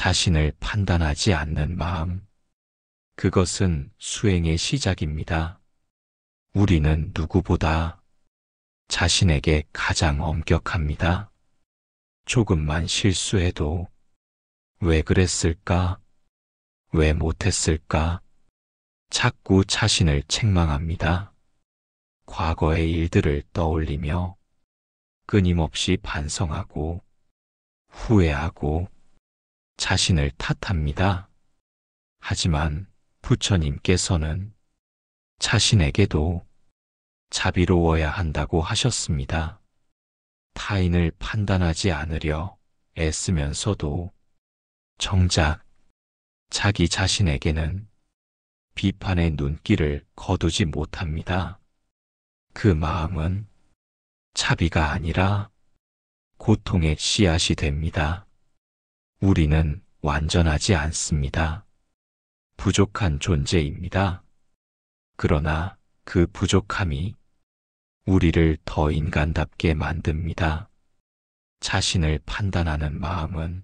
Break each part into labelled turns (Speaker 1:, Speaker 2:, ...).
Speaker 1: 자신을 판단하지 않는 마음. 그것은 수행의 시작입니다. 우리는 누구보다 자신에게 가장 엄격합니다. 조금만 실수해도 왜 그랬을까? 왜 못했을까? 자꾸 자신을 책망합니다. 과거의 일들을 떠올리며 끊임없이 반성하고 후회하고 자신을 탓합니다. 하지만 부처님께서는 자신에게도 자비로워야 한다고 하셨습니다. 타인을 판단하지 않으려 애쓰면서도 정작 자기 자신에게는 비판의 눈길을 거두지 못합니다. 그 마음은 자비가 아니라 고통의 씨앗이 됩니다. 우리는 완전하지 않습니다. 부족한 존재입니다. 그러나 그 부족함이 우리를 더 인간답게 만듭니다. 자신을 판단하는 마음은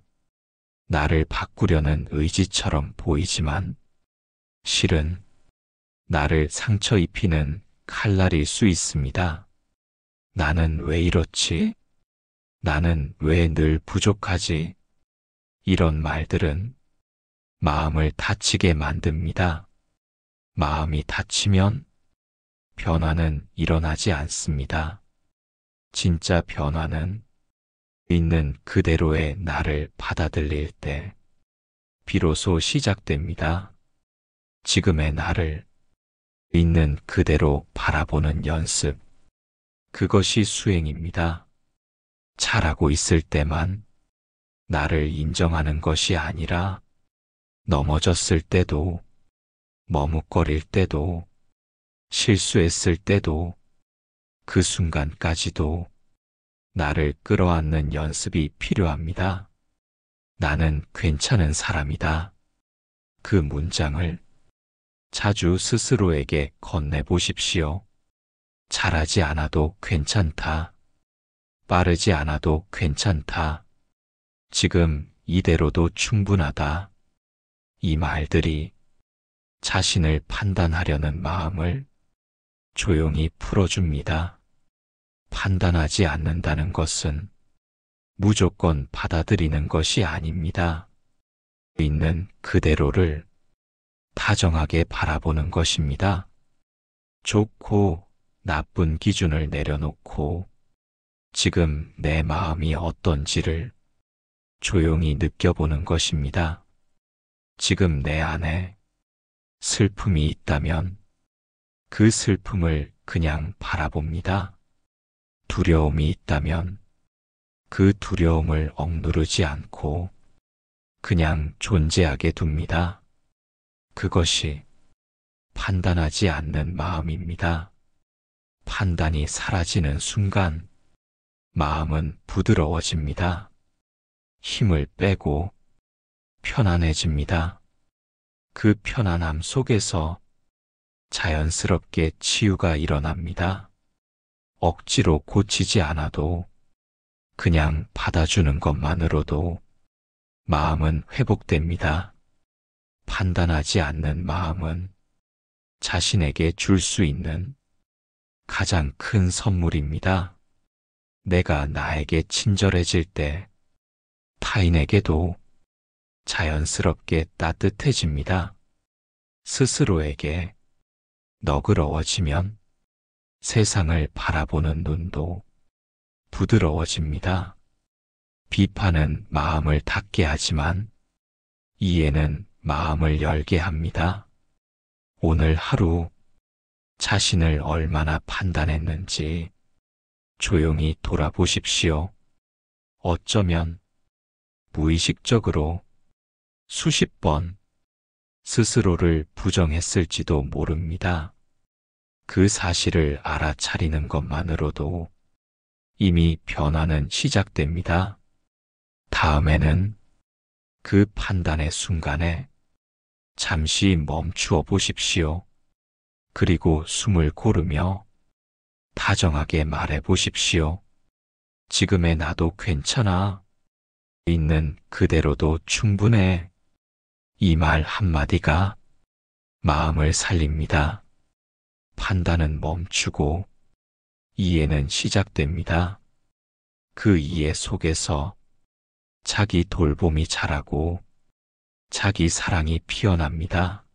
Speaker 1: 나를 바꾸려는 의지처럼 보이지만 실은 나를 상처 입히는 칼날일 수 있습니다. 나는 왜 이렇지? 나는 왜 늘 부족하지? 이런 말들은 마음을 다치게 만듭니다. 마음이 다치면 변화는 일어나지 않습니다. 진짜 변화는 있는 그대로의 나를 받아들일 때 비로소 시작됩니다. 지금의 나를 있는 그대로 바라보는 연습. 그것이 수행입니다. 잘하고 있을 때만 나를 인정하는 것이 아니라 넘어졌을 때도, 머뭇거릴 때도, 실수했을 때도, 그 순간까지도 나를 끌어안는 연습이 필요합니다. 나는 괜찮은 사람이다. 그 문장을 자주 스스로에게 건네보십시오. 잘하지 않아도 괜찮다. 빠르지 않아도 괜찮다. 지금 이대로도 충분하다. 이 말들이 자신을 판단하려는 마음을 조용히 풀어줍니다. 판단하지 않는다는 것은 무조건 받아들이는 것이 아닙니다. 있는 그대로를 다정하게 바라보는 것입니다. 좋고 나쁜 기준을 내려놓고 지금 내 마음이 어떤지를 조용히 느껴보는 것입니다. 지금 내 안에 슬픔이 있다면 그 슬픔을 그냥 바라봅니다. 두려움이 있다면 그 두려움을 억누르지 않고 그냥 존재하게 둡니다. 그것이 판단하지 않는 마음입니다. 판단이 사라지는 순간 마음은 부드러워집니다. 힘을 빼고 편안해집니다. 그 편안함 속에서 자연스럽게 치유가 일어납니다. 억지로 고치지 않아도 그냥 받아주는 것만으로도 마음은 회복됩니다. 판단하지 않는 마음은 자신에게 줄 수 있는 가장 큰 선물입니다. 내가 나에게 친절해질 때 타인에게도 자연스럽게 따뜻해집니다. 스스로에게 너그러워지면 세상을 바라보는 눈도 부드러워집니다. 비판은 마음을 닫게 하지만 이해는 마음을 열게 합니다. 오늘 하루 자신을 얼마나 판단했는지 조용히 돌아보십시오. 어쩌면 무의식적으로 수십 번 스스로를 부정했을지도 모릅니다. 그 사실을 알아차리는 것만으로도 이미 변화는 시작됩니다. 다음에는 그 판단의 순간에 잠시 멈추어 보십시오. 그리고 숨을 고르며 다정하게 말해 보십시오. 지금의 나도 괜찮아. 있는 그대로도 충분해. 이 말 한마디가 마음을 살립니다. 판단은 멈추고 이해는 시작됩니다. 그 이해 속에서 자기 돌봄이 자라고 자기 사랑이 피어납니다.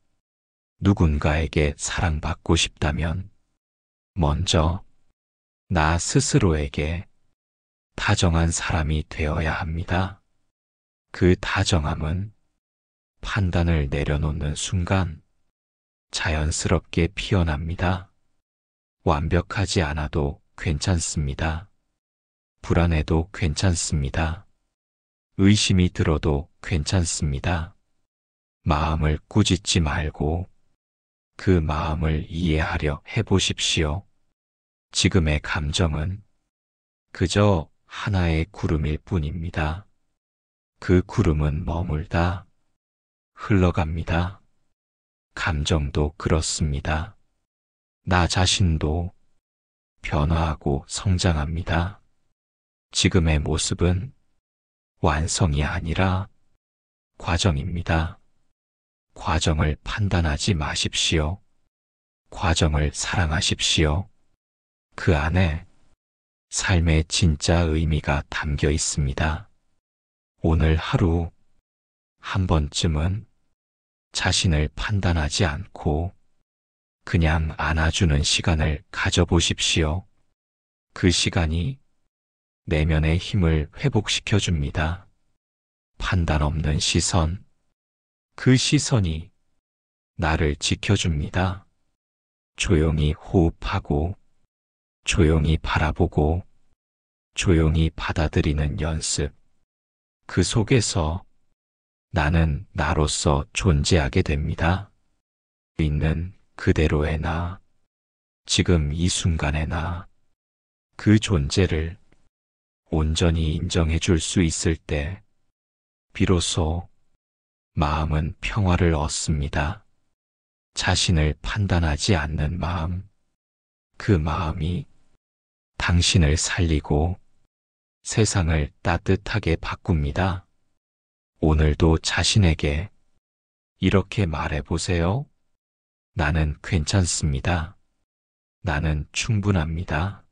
Speaker 1: 누군가에게 사랑받고 싶다면 먼저 나 스스로에게 다정한 사람이 되어야 합니다. 그 다정함은 판단을 내려놓는 순간 자연스럽게 피어납니다. 완벽하지 않아도 괜찮습니다. 불안해도 괜찮습니다. 의심이 들어도 괜찮습니다. 마음을 꾸짖지 말고 그 마음을 이해하려 해보십시오. 지금의 감정은 그저 하나의 구름일 뿐입니다. 그 구름은 머물다 흘러갑니다. 감정도 그렇습니다. 나 자신도 변화하고 성장합니다. 지금의 모습은 완성이 아니라 과정입니다. 과정을 판단하지 마십시오. 과정을 사랑하십시오. 그 안에 삶의 진짜 의미가 담겨 있습니다. 오늘 하루 한 번쯤은 자신을 판단하지 않고 그냥 안아주는 시간을 가져보십시오. 그 시간이 내면의 힘을 회복시켜 줍니다. 판단 없는 시선, 그 시선이 나를 지켜줍니다. 조용히 호흡하고, 조용히 바라보고, 조용히 받아들이는 연습. 그 속에서 나는 나로서 존재하게 됩니다. 있는 그대로의 나, 지금 이 순간의 나, 그 존재를 온전히 인정해 줄 수 있을 때, 비로소 마음은 평화를 얻습니다. 자신을 판단하지 않는 마음, 그 마음이 당신을 살리고 세상을 따뜻하게 바꿉니다. 오늘도 자신에게 이렇게 말해보세요. 나는 괜찮습니다. 나는 충분합니다.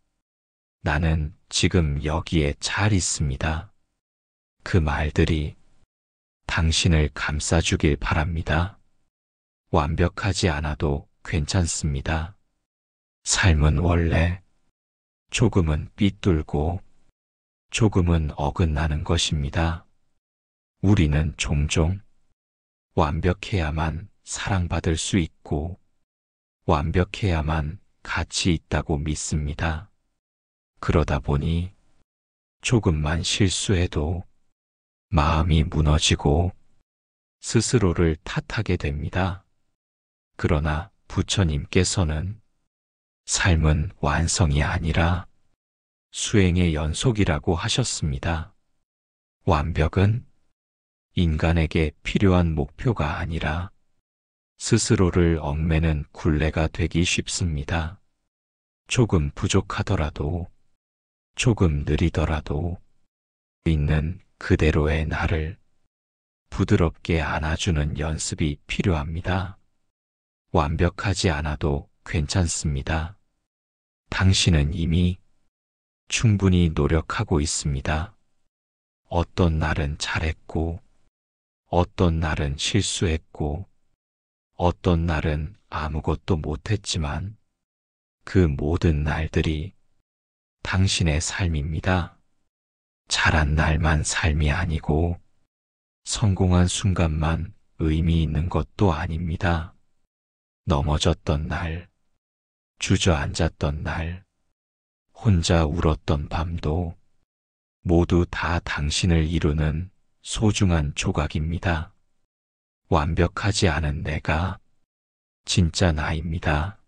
Speaker 1: 나는 지금 여기에 잘 있습니다. 그 말들이 당신을 감싸주길 바랍니다. 완벽하지 않아도 괜찮습니다. 삶은 원래 조금은 삐뚤고 조금은 어긋나는 것입니다. 우리는 종종 완벽해야만 사랑받을 수 있고 완벽해야만 가치 있다고 믿습니다. 그러다 보니 조금만 실수해도 마음이 무너지고 스스로를 탓하게 됩니다. 그러나 부처님께서는 삶은 완성이 아니라 수행의 연속이라고 하셨습니다. 완벽은 인간에게 필요한 목표가 아니라 스스로를 얽매는 굴레가 되기 쉽습니다. 조금 부족하더라도, 조금 느리더라도 있는 그대로의 나를 부드럽게 안아주는 연습이 필요합니다. 완벽하지 않아도 괜찮습니다. 당신은 이미 충분히 노력하고 있습니다. 어떤 날은 잘했고, 어떤 날은 실수했고, 어떤 날은 아무것도 못했지만 그 모든 날들이 당신의 삶입니다. 잘한 날만 삶이 아니고 성공한 순간만 의미 있는 것도 아닙니다. 넘어졌던 날, 주저앉았던 날, 혼자 울었던 밤도 모두 다 당신을 이루는 소중한 조각입니다. 완벽하지 않은 내가 진짜 나입니다.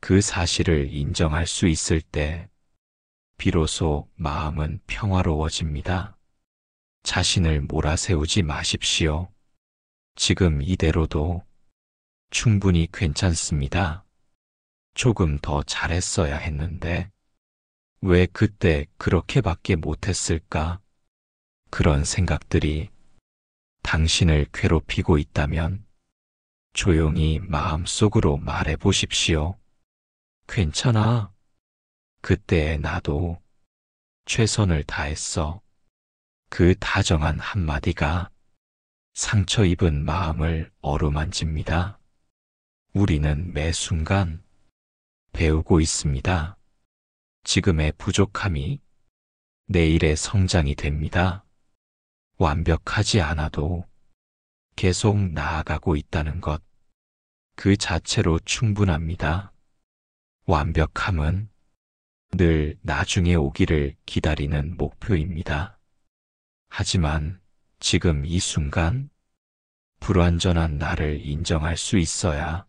Speaker 1: 그 사실을 인정할 수 있을 때 비로소 마음은 평화로워집니다. 자신을 몰아세우지 마십시오. 지금 이대로도 충분히 괜찮습니다. 조금 더 잘했어야 했는데 왜 그때 그렇게밖에 못했을까? 그런 생각들이 당신을 괴롭히고 있다면 조용히 마음속으로 말해 보십시오. 괜찮아. 그때의 나도 최선을 다했어. 그 다정한 한마디가 상처 입은 마음을 어루만집니다. 우리는 매 순간 배우고 있습니다. 지금의 부족함이 내일의 성장이 됩니다. 완벽하지 않아도 계속 나아가고 있다는 것, 그 자체로 충분합니다. 완벽함은 늘 나중에 오기를 기다리는 목표입니다. 하지만 지금 이 순간 불완전한 나를 인정할 수 있어야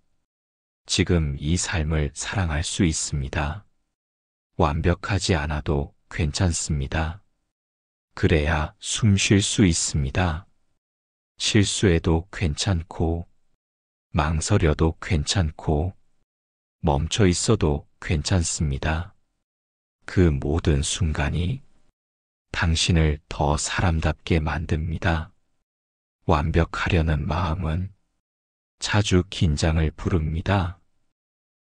Speaker 1: 지금 이 삶을 사랑할 수 있습니다. 완벽하지 않아도 괜찮습니다. 그래야 숨 쉴 수 있습니다. 실수해도 괜찮고, 망설여도 괜찮고, 멈춰 있어도 괜찮습니다. 그 모든 순간이 당신을 더 사람답게 만듭니다. 완벽하려는 마음은 자주 긴장을 부릅니다.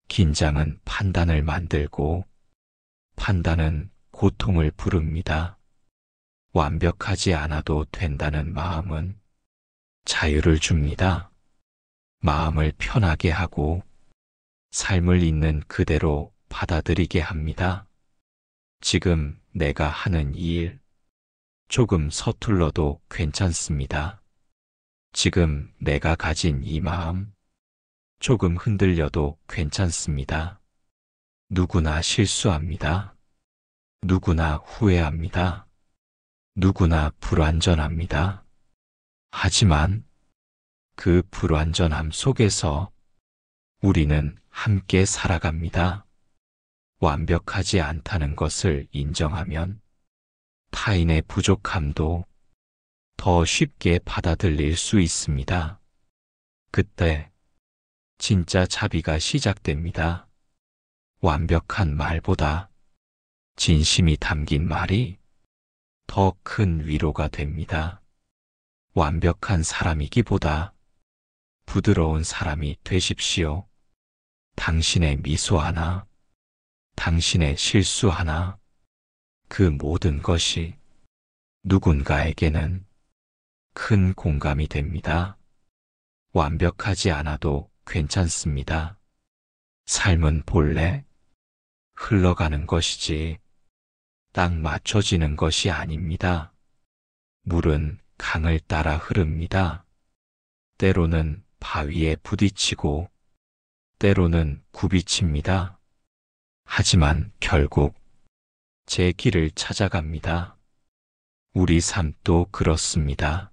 Speaker 1: 긴장은 판단을 만들고, 판단은 고통을 부릅니다. 완벽하지 않아도 된다는 마음은 자유를 줍니다. 마음을 편하게 하고 삶을 있는 그대로 받아들이게 합니다. 지금 내가 하는 이 일, 조금 서툴러도 괜찮습니다. 지금 내가 가진 이 마음, 조금 흔들려도 괜찮습니다. 누구나 실수합니다. 누구나 후회합니다. 누구나 불완전합니다. 하지만 그 불완전함 속에서 우리는 함께 살아갑니다. 완벽하지 않다는 것을 인정하면 타인의 부족함도 더 쉽게 받아들일 수 있습니다. 그때 진짜 자비가 시작됩니다. 완벽한 말보다 진심이 담긴 말이 더 큰 위로가 됩니다. 완벽한 사람이기보다 부드러운 사람이 되십시오. 당신의 미소 하나, 당신의 실수 하나, 그 모든 것이 누군가에게는 큰 공감이 됩니다. 완벽하지 않아도 괜찮습니다. 삶은 본래 흘러가는 것이지 딱 맞춰지는 것이 아닙니다. 물은 강을 따라 흐릅니다. 때로는 바위에 부딪히고 때로는 굽이칩니다. 하지만 결국 제 길을 찾아갑니다. 우리 삶도 그렇습니다.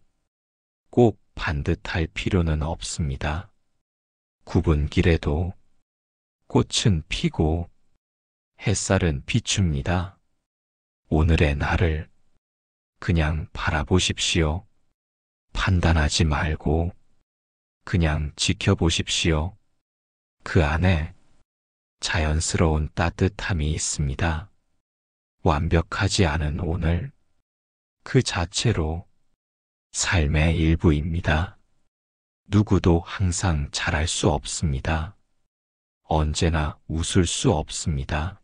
Speaker 1: 꼭 반듯할 필요는 없습니다. 굽은 길에도 꽃은 피고 햇살은 비춥니다. 오늘의 나를 그냥 바라보십시오. 판단하지 말고 그냥 지켜보십시오. 그 안에 자연스러운 따뜻함이 있습니다. 완벽하지 않은 오늘, 그 자체로 삶의 일부입니다. 누구도 항상 잘할 수 없습니다. 언제나 웃을 수 없습니다.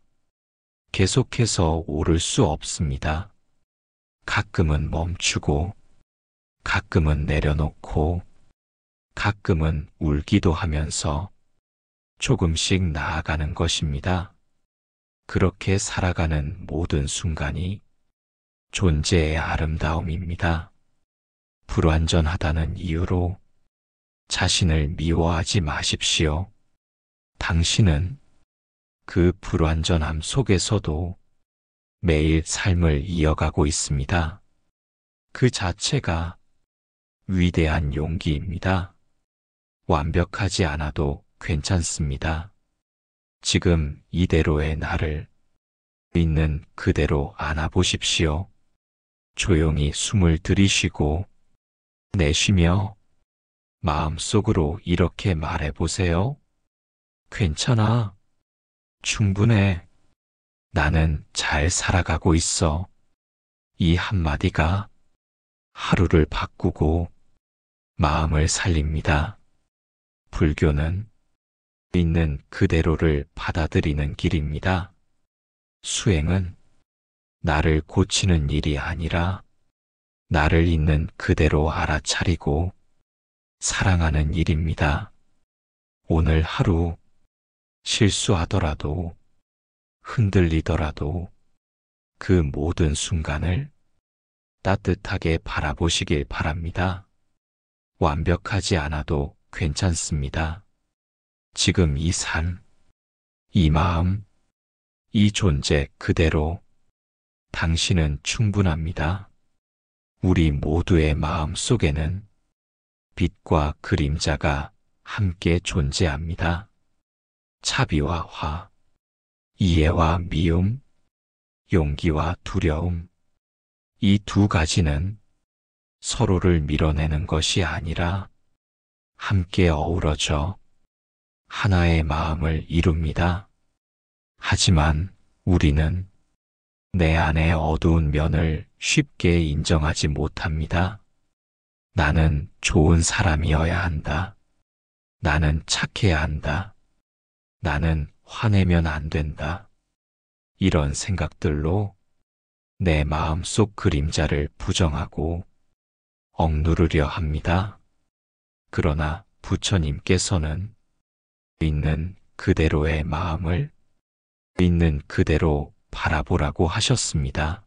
Speaker 1: 계속해서 오를 수 없습니다. 가끔은 멈추고, 가끔은 내려놓고, 가끔은 울기도 하면서 조금씩 나아가는 것입니다. 그렇게 살아가는 모든 순간이 존재의 아름다움입니다. 불완전하다는 이유로 자신을 미워하지 마십시오. 당신은 그 불완전함 속에서도 매일 삶을 이어가고 있습니다. 그 자체가 위대한 용기입니다. 완벽하지 않아도 괜찮습니다. 지금 이대로의 나를 있는 그대로 안아보십시오. 조용히 숨을 들이쉬고 내쉬며 마음속으로 이렇게 말해보세요. 괜찮아. 충분해. 나는 잘 살아가고 있어. 이 한마디가 하루를 바꾸고 마음을 살립니다. 불교는 있는 그대로를 받아들이는 길입니다. 수행은 나를 고치는 일이 아니라 나를 있는 그대로 알아차리고 사랑하는 일입니다. 오늘 하루 실수하더라도 흔들리더라도 그 모든 순간을 따뜻하게 바라보시길 바랍니다. 완벽하지 않아도 괜찮습니다. 지금 이 삶, 이 마음, 이 존재 그대로 당신은 충분합니다. 우리 모두의 마음 속에는 빛과 그림자가 함께 존재합니다. 차비와 화, 이해와 미움, 용기와 두려움. 이 두 가지는 서로를 밀어내는 것이 아니라 함께 어우러져 하나의 마음을 이룹니다. 하지만 우리는 내 안의 어두운 면을 쉽게 인정하지 못합니다. 나는 좋은 사람이어야 한다. 나는 착해야 한다. 나는 화내면 안 된다. 이런 생각들로 내 마음속 그림자를 부정하고 억누르려 합니다. 그러나 부처님께서는 있는 그대로의 마음을 있는 그대로 바라보라고 하셨습니다.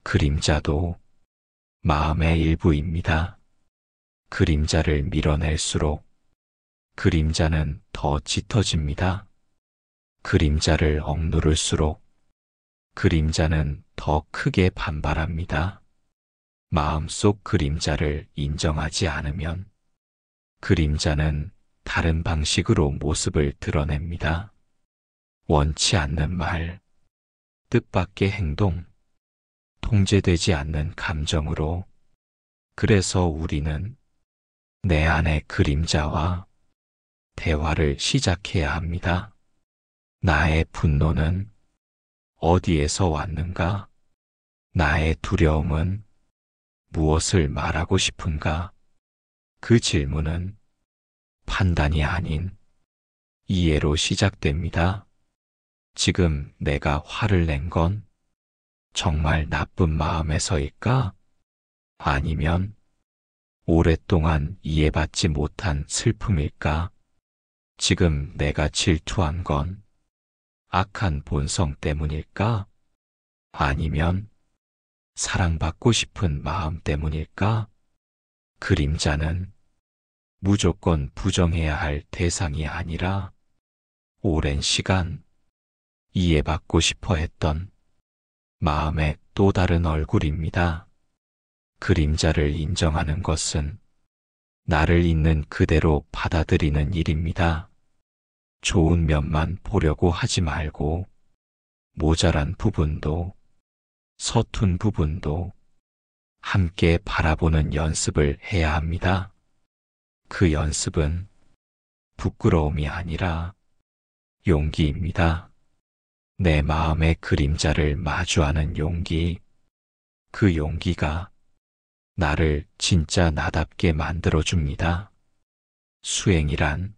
Speaker 1: 그림자도 마음의 일부입니다. 그림자를 밀어낼수록 그림자는 더 짙어집니다. 그림자를 억누를수록 그림자는 더 크게 반발합니다. 마음속 그림자를 인정하지 않으면 그림자는 다른 방식으로 모습을 드러냅니다. 원치 않는 말, 뜻밖의 행동, 통제되지 않는 감정으로. 그래서 우리는 내 안의 그림자와 대화를 시작해야 합니다. 나의 분노는 어디에서 왔는가? 나의 두려움은 무엇을 말하고 싶은가? 그 질문은 판단이 아닌 이해로 시작됩니다. 지금 내가 화를 낸 건 정말 나쁜 마음에서일까? 아니면 오랫동안 이해받지 못한 슬픔일까? 지금 내가 질투한 건 악한 본성 때문일까? 아니면 사랑받고 싶은 마음 때문일까? 그림자는 무조건 부정해야 할 대상이 아니라 오랜 시간 이해받고 싶어 했던 마음의 또 다른 얼굴입니다. 그림자를 인정하는 것은 나를 있는 그대로 받아들이는 일입니다. 좋은 면만 보려고 하지 말고 모자란 부분도 서툰 부분도 함께 바라보는 연습을 해야 합니다. 그 연습은 부끄러움이 아니라 용기입니다. 내 마음의 그림자를 마주하는 용기. 그 용기가 나를 진짜 나답게 만들어줍니다. 수행이란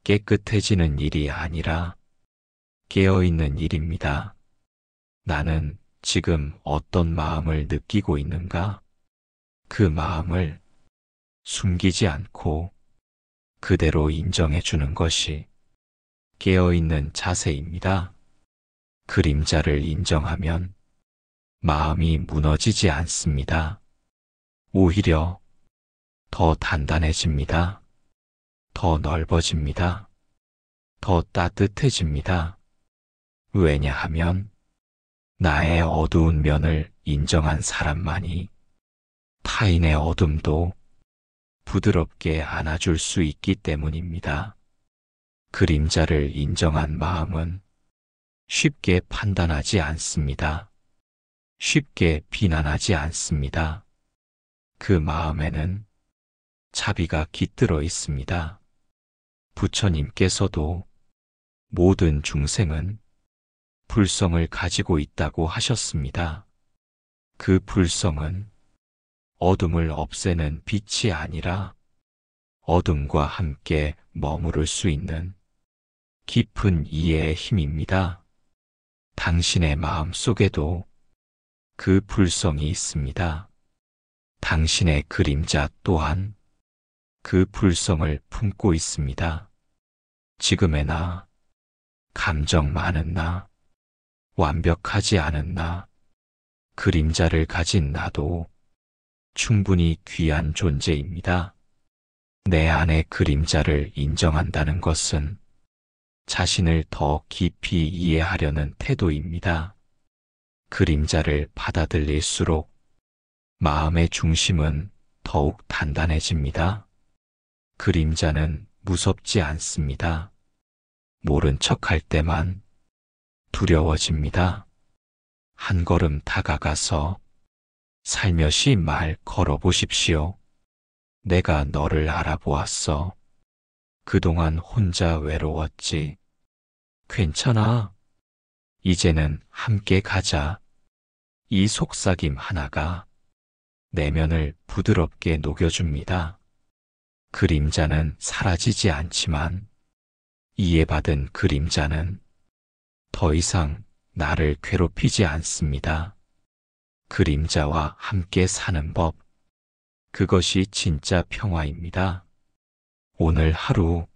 Speaker 1: 깨끗해지는 일이 아니라 깨어있는 일입니다. 나는 지금 어떤 마음을 느끼고 있는가? 그 마음을 숨기지 않고 그대로 인정해 주는 것이 깨어있는 자세입니다. 그림자를 인정하면 마음이 무너지지 않습니다. 오히려 더 단단해집니다. 더 넓어집니다. 더 따뜻해집니다. 왜냐하면 나의 어두운 면을 인정한 사람만이 타인의 어둠도 부드럽게 안아줄 수 있기 때문입니다. 그림자를 인정한 마음은 쉽게 판단하지 않습니다. 쉽게 비난하지 않습니다. 그 마음에는 자비가 깃들어 있습니다. 부처님께서도 모든 중생은 불성을 가지고 있다고 하셨습니다. 그 불성은 어둠을 없애는 빛이 아니라 어둠과 함께 머무를 수 있는 깊은 이해의 힘입니다. 당신의 마음 속에도 그 불성이 있습니다. 당신의 그림자 또한 그 불성을 품고 있습니다. 지금의 나, 감정 많은 나, 완벽하지 않은 나, 그림자를 가진 나도 충분히 귀한 존재입니다. 내 안의 그림자를 인정한다는 것은 자신을 더 깊이 이해하려는 태도입니다. 그림자를 받아들일수록 마음의 중심은 더욱 단단해집니다. 그림자는 무섭지 않습니다. 모른 척할 때만 두려워집니다. 한 걸음 다가가서 살며시 말 걸어보십시오. 내가 너를 알아보았어. 그동안 혼자 외로웠지. 괜찮아. 이제는 함께 가자. 이 속삭임 하나가 내면을 부드럽게 녹여줍니다. 그림자는 사라지지 않지만 이해받은 그림자는 더 이상 나를 괴롭히지 않습니다. 그림자와 함께 사는 법, 그것이 진짜 평화입니다. 오늘 하루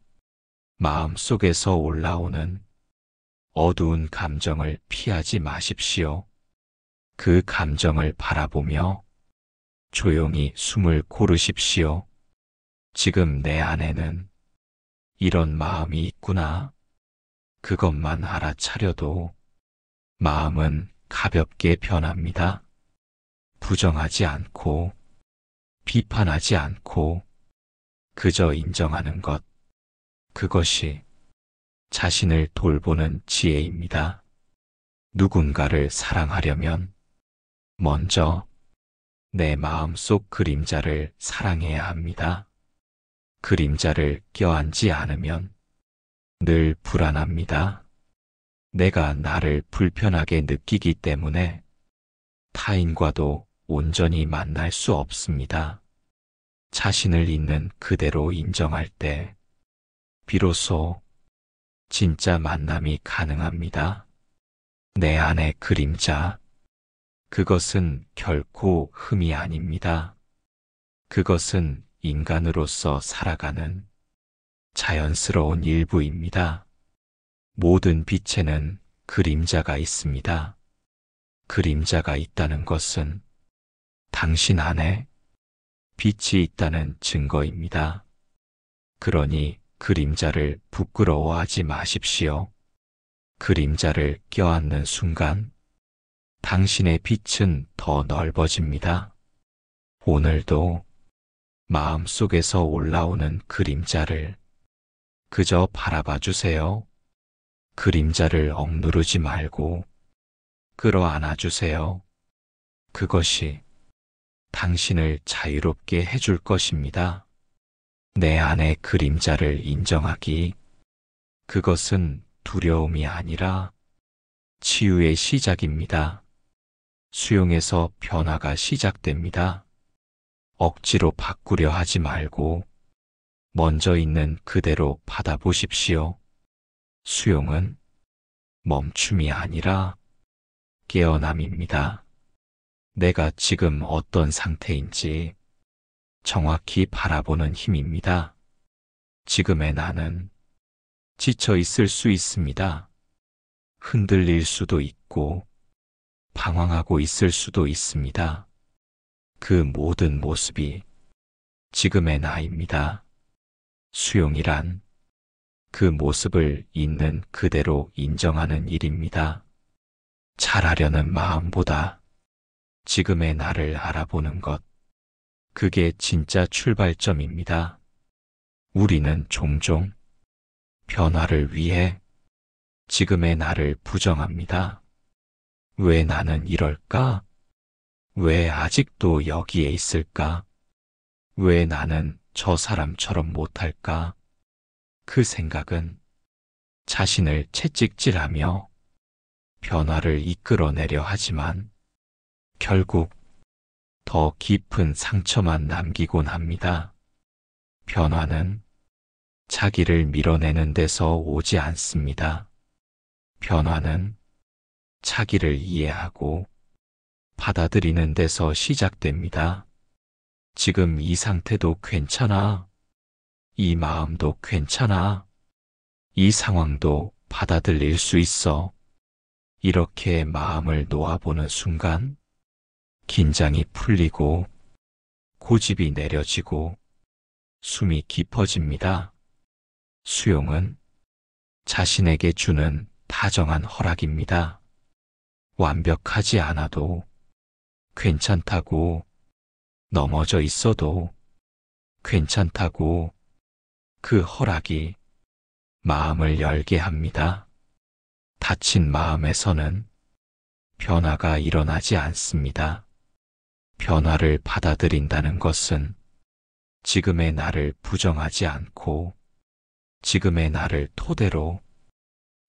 Speaker 1: 마음속에서 올라오는 어두운 감정을 피하지 마십시오. 그 감정을 바라보며 조용히 숨을 고르십시오. 지금 내 안에는 이런 마음이 있구나. 그것만 알아차려도 마음은 가볍게 변합니다. 부정하지 않고 비판하지 않고 그저 인정하는 것, 그것이 자신을 돌보는 지혜입니다. 누군가를 사랑하려면 먼저 내 마음속 그림자를 사랑해야 합니다. 그림자를 껴안지 않으면 늘 불안합니다. 내가 나를 불편하게 느끼기 때문에 타인과도 온전히 만날 수 없습니다. 자신을 있는 그대로 인정할 때 비로소 진짜 만남이 가능합니다. 내 안의 그림자, 그것은 결코 흠이 아닙니다. 그것은 인간으로서 살아가는 자연스러운 일부입니다. 모든 빛에는 그림자가 있습니다. 그림자가 있다는 것은 당신 안에 빛이 있다는 증거입니다. 그러니 그림자를 부끄러워하지 마십시오. 그림자를 껴안는 순간 당신의 빛은 더 넓어집니다. 오늘도 마음속에서 올라오는 그림자를 그저 바라봐 주세요. 그림자를 억누르지 말고 끌어안아 주세요. 그것이 당신을 자유롭게 해줄 것입니다. 내 안의 그림자를 인정하기, 그것은 두려움이 아니라 치유의 시작입니다. 수용에서 변화가 시작됩니다. 억지로 바꾸려 하지 말고 먼저 있는 그대로 받아보십시오. 수용은 멈춤이 아니라 깨어남입니다. 내가 지금 어떤 상태인지 정확히 바라보는 힘입니다. 지금의 나는 지쳐 있을 수 있습니다. 흔들릴 수도 있고 방황하고 있을 수도 있습니다. 그 모든 모습이 지금의 나입니다. 수용이란 그 모습을 있는 그대로 인정하는 일입니다. 잘하려는 마음보다 지금의 나를 알아보는 것, 그게 진짜 출발점입니다. 우리는 종종 변화를 위해 지금의 나를 부정합니다. 왜 나는 이럴까? 왜 아직도 여기에 있을까? 왜 나는 저 사람처럼 못할까? 그 생각은 자신을 채찍질하며 변화를 이끌어내려 하지만 결국 더 깊은 상처만 남기곤 합니다. 변화는 자기를 밀어내는 데서 오지 않습니다. 변화는 자기를 이해하고 받아들이는 데서 시작됩니다. 지금 이 상태도 괜찮아. 이 마음도 괜찮아. 이 상황도 받아들일 수 있어. 이렇게 마음을 놓아보는 순간 긴장이 풀리고 고집이 내려지고 숨이 깊어집니다. 수용은 자신에게 주는 다정한 허락입니다. 완벽하지 않아도 괜찮다고, 넘어져 있어도 괜찮다고, 그 허락이 마음을 열게 합니다. 다친 마음에서는 변화가 일어나지 않습니다. 변화를 받아들인다는 것은 지금의 나를 부정하지 않고 지금의 나를 토대로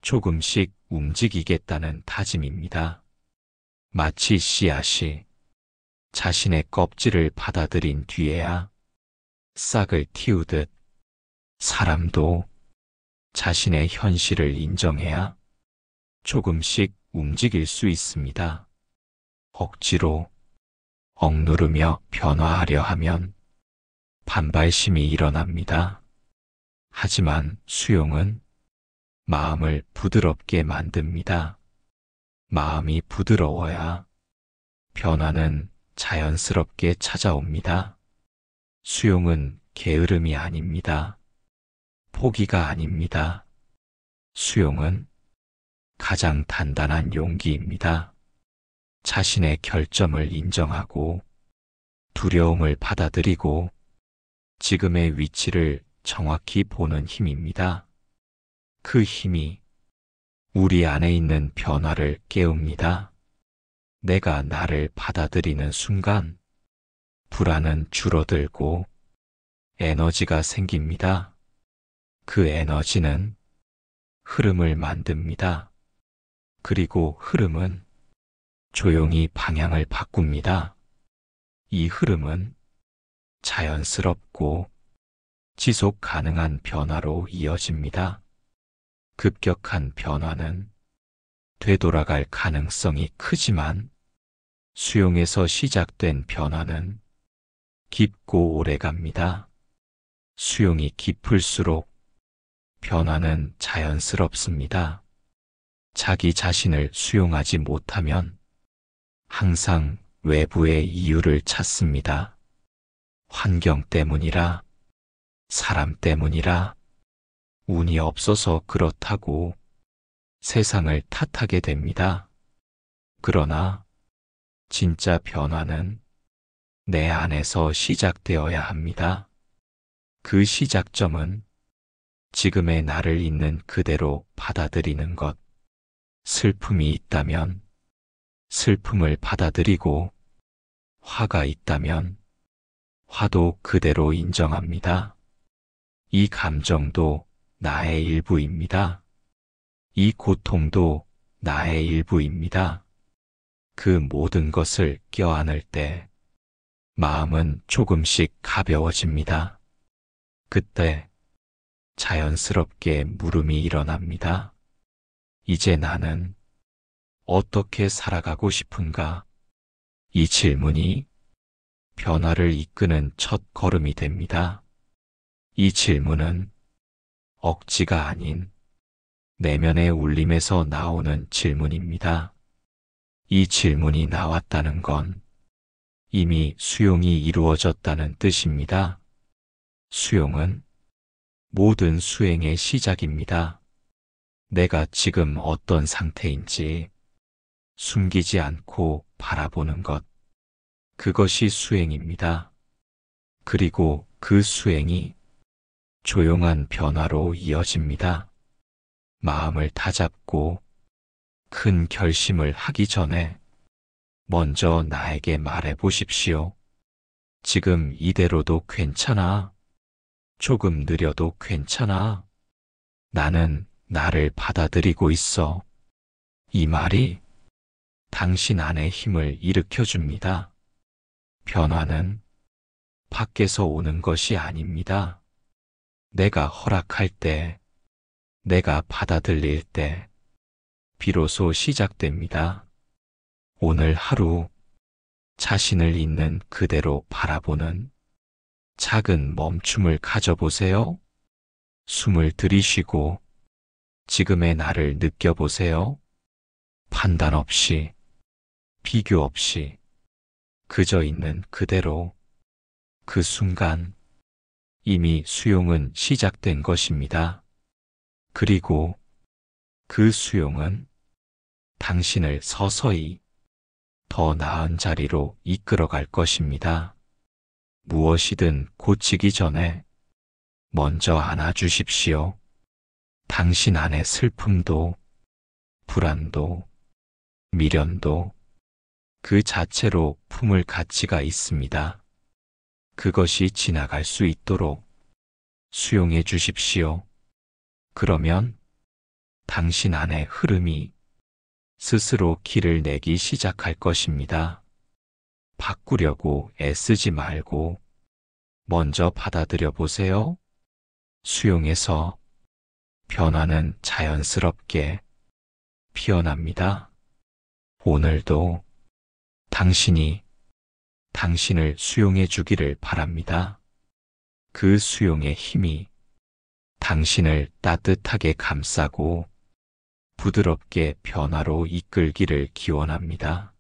Speaker 1: 조금씩 움직이겠다는 다짐입니다. 마치 씨앗이 자신의 껍질을 받아들인 뒤에야 싹을 틔우듯 사람도 자신의 현실을 인정해야 조금씩 움직일 수 있습니다. 억지로 억누르며 변화하려 하면 반발심이 일어납니다. 하지만 수용은 마음을 부드럽게 만듭니다. 마음이 부드러워야 변화는 자연스럽게 찾아옵니다. 수용은 게으름이 아닙니다. 포기가 아닙니다. 수용은 가장 단단한 용기입니다. 자신의 결점을 인정하고 두려움을 받아들이고 지금의 위치를 정확히 보는 힘입니다. 그 힘이 우리 안에 있는 변화를 깨웁니다. 내가 나를 받아들이는 순간 불안은 줄어들고 에너지가 생깁니다. 그 에너지는 흐름을 만듭니다. 그리고 흐름은 조용히 방향을 바꿉니다. 이 흐름은 자연스럽고 지속 가능한 변화로 이어집니다. 급격한 변화는 되돌아갈 가능성이 크지만 수용에서 시작된 변화는 깊고 오래 갑니다. 수용이 깊을수록 변화는 자연스럽습니다. 자기 자신을 수용하지 못하면 항상 외부의 이유를 찾습니다. 환경 때문이라, 사람 때문이라, 운이 없어서 그렇다고 세상을 탓하게 됩니다. 그러나 진짜 변화는 내 안에서 시작되어야 합니다. 그 시작점은 지금의 나를 있는 그대로 받아들이는 것. 슬픔이 있다면 슬픔을 받아들이고 화가 있다면 화도 그대로 인정합니다. 이 감정도 나의 일부입니다. 이 고통도 나의 일부입니다. 그 모든 것을 껴안을 때 마음은 조금씩 가벼워집니다. 그때 자연스럽게 물음이 일어납니다. 이제 나는 어떻게 살아가고 싶은가? 이 질문이 변화를 이끄는 첫 걸음이 됩니다. 이 질문은 억지가 아닌 내면의 울림에서 나오는 질문입니다. 이 질문이 나왔다는 건 이미 수용이 이루어졌다는 뜻입니다. 수용은 모든 수행의 시작입니다. 내가 지금 어떤 상태인지 숨기지 않고 바라보는 것. 그것이 수행입니다. 그리고 그 수행이 조용한 변화로 이어집니다. 마음을 다잡고 큰 결심을 하기 전에 먼저 나에게 말해 보십시오. 지금 이대로도 괜찮아. 조금 느려도 괜찮아. 나는 나를 받아들이고 있어. 이 말이 당신 안의 힘을 일으켜 줍니다. 변화는 밖에서 오는 것이 아닙니다. 내가 허락할 때, 내가 받아들일 때, 비로소 시작됩니다. 오늘 하루 자신을 있는 그대로 바라보는 작은 멈춤을 가져보세요. 숨을 들이쉬고 지금의 나를 느껴보세요. 판단 없이, 비교 없이, 그저 있는 그대로. 그 순간 이미 수용은 시작된 것입니다. 그리고 그 수용은 당신을 서서히 더 나은 자리로 이끌어갈 것입니다. 무엇이든 고치기 전에 먼저 안아주십시오. 당신 안의 슬픔도, 불안도, 미련도 그 자체로 품을 가치가 있습니다. 그것이 지나갈 수 있도록 수용해 주십시오. 그러면 당신 안의 흐름이 스스로 길을 내기 시작할 것입니다. 바꾸려고 애쓰지 말고 먼저 받아들여 보세요. 수용해서 변화는 자연스럽게 피어납니다. 오늘도 당신이 당신을 수용해 주기를 바랍니다. 그 수용의 힘이 당신을 따뜻하게 감싸고 부드럽게 변화로 이끌기를 기원합니다.